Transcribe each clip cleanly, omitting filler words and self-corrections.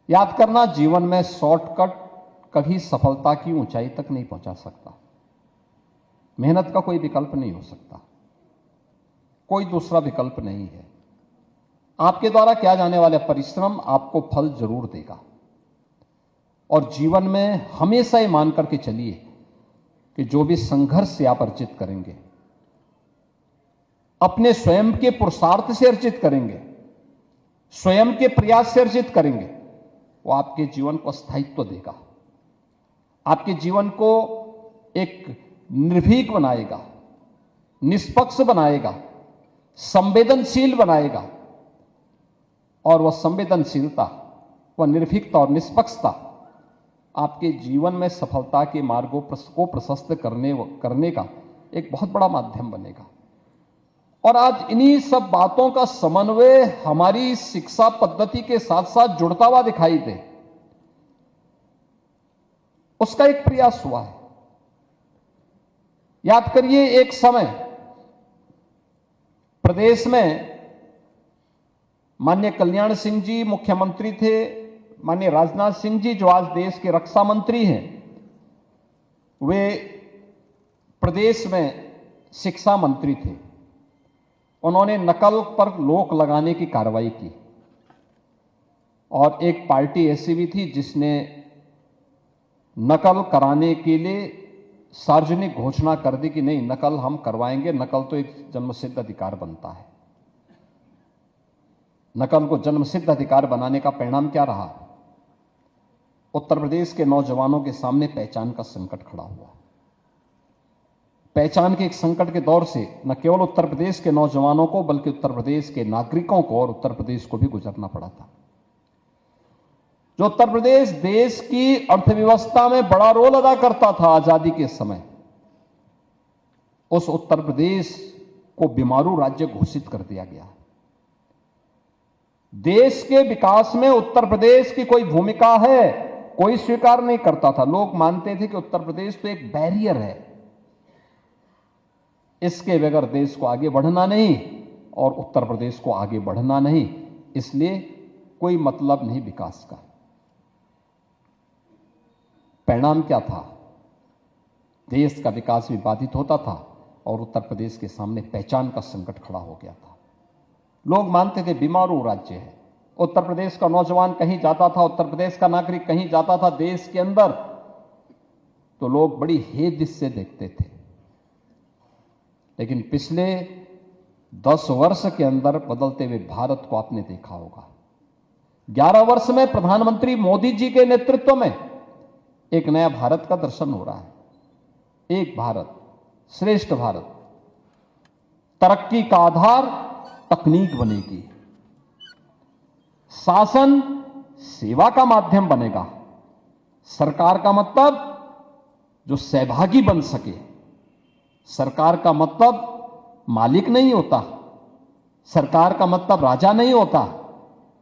याद करना, जीवन में शॉर्टकट कभी सफलता की ऊंचाई तक नहीं पहुंचा सकता। मेहनत का कोई विकल्प नहीं हो सकता, कोई दूसरा विकल्प नहीं है। आपके द्वारा किया जाने वाला परिश्रम आपको फल जरूर देगा। और जीवन में हमेशा ये मान करके चलिए कि जो भी संघर्ष से आप अर्जित करेंगे, अपने स्वयं के पुरुषार्थ से अर्जित करेंगे, स्वयं के प्रयास से अर्जित करेंगे, वो आपके जीवन को स्थायित्व देगा, आपके जीवन को एक निर्भीक बनाएगा, निष्पक्ष बनाएगा, संवेदनशील बनाएगा। और वह संवेदनशीलता, वह निर्भीकता और निष्पक्षता आपके जीवन में सफलता के मार्गों को प्रशस्त करने का एक बहुत बड़ा माध्यम बनेगा। और आज इन्हीं सब बातों का समन्वय हमारी शिक्षा पद्धति के साथ साथ जुड़ता हुआ दिखाई दे, उसका एक प्रयास हुआ है। याद करिए, एक समय प्रदेश में माननीय कल्याण सिंह जी मुख्यमंत्री थे, माननीय राजनाथ सिंह जी जो आज देश के रक्षा मंत्री हैं, वे प्रदेश में शिक्षा मंत्री थे। उन्होंने नकल पर रोक लगाने की कार्रवाई की। और एक पार्टी ऐसी भी थी जिसने नकल कराने के लिए सार्वजनिक घोषणा कर दी कि नहीं, नकल हम करवाएंगे, नकल तो एक जन्मसिद्ध अधिकार बनता है। नकल को जन्मसिद्ध अधिकार बनाने का परिणाम क्या रहा? उत्तर प्रदेश के नौजवानों के सामने पहचान का संकट खड़ा हुआ। पहचान के एक संकट के दौर से न केवल उत्तर प्रदेश के नौजवानों को बल्कि उत्तर प्रदेश के नागरिकों को और उत्तर प्रदेश को भी गुजरना पड़ा था। जो उत्तर प्रदेश देश की अर्थव्यवस्था में बड़ा रोल अदा करता था आजादी के समय, उस उत्तर प्रदेश को बीमारू राज्य घोषित कर दिया गया। देश के विकास में उत्तर प्रदेश की कोई भूमिका है, कोई स्वीकार नहीं करता था। लोग मानते थे कि उत्तर प्रदेश तो एक बैरियर है, इसके बगैर देश को आगे बढ़ना नहीं और उत्तर प्रदेश को आगे बढ़ना नहीं, इसलिए कोई मतलब नहीं विकास का। परिणाम क्या था? देश का विकास भी बाधित होता था और उत्तर प्रदेश के सामने पहचान का संकट खड़ा हो गया था। लोग मानते थे बीमारू राज्य है। उत्तर प्रदेश का नौजवान कहीं जाता था, उत्तर प्रदेश का नागरिक कहीं जाता था देश के अंदर, तो लोग बड़ी हेय से देखते थे। लेकिन पिछले 10 वर्ष के अंदर बदलते हुए भारत को आपने देखा होगा। 11 वर्ष में प्रधानमंत्री मोदी जी के नेतृत्व में एक नया भारत का दर्शन हो रहा है। एक भारत श्रेष्ठ भारत। तरक्की का आधार तकनीक बनेगी, शासन सेवा का माध्यम बनेगा। सरकार का मतलब जो सहभागी बन सके। सरकार का मतलब मालिक नहीं होता, सरकार का मतलब राजा नहीं होता,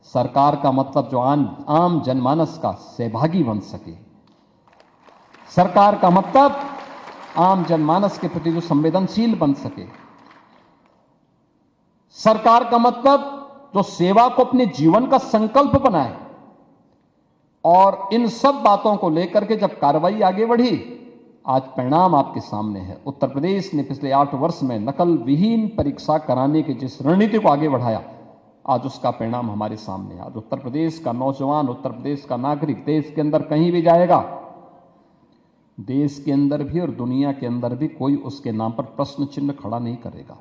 सरकार का मतलब जो आम जनमानस का सहभागी बन सके। सरकार का मतलब आम जनमानस के प्रति जो संवेदनशील बन सके। सरकार का मतलब जो सेवा को अपने जीवन का संकल्प बनाए। और इन सब बातों को लेकर के जब कार्रवाई आगे बढ़ी, आज परिणाम आपके सामने है। उत्तर प्रदेश ने पिछले 8 वर्ष में नकल विहीन परीक्षा कराने की जिस रणनीति को आगे बढ़ाया, आज उसका परिणाम हमारे सामने है। आज उत्तर प्रदेश का नौजवान, उत्तर प्रदेश का नागरिक देश के अंदर कहीं भी जाएगा, देश के अंदर भी और दुनिया के अंदर भी कोई उसके नाम पर प्रश्न चिन्ह खड़ा नहीं करेगा।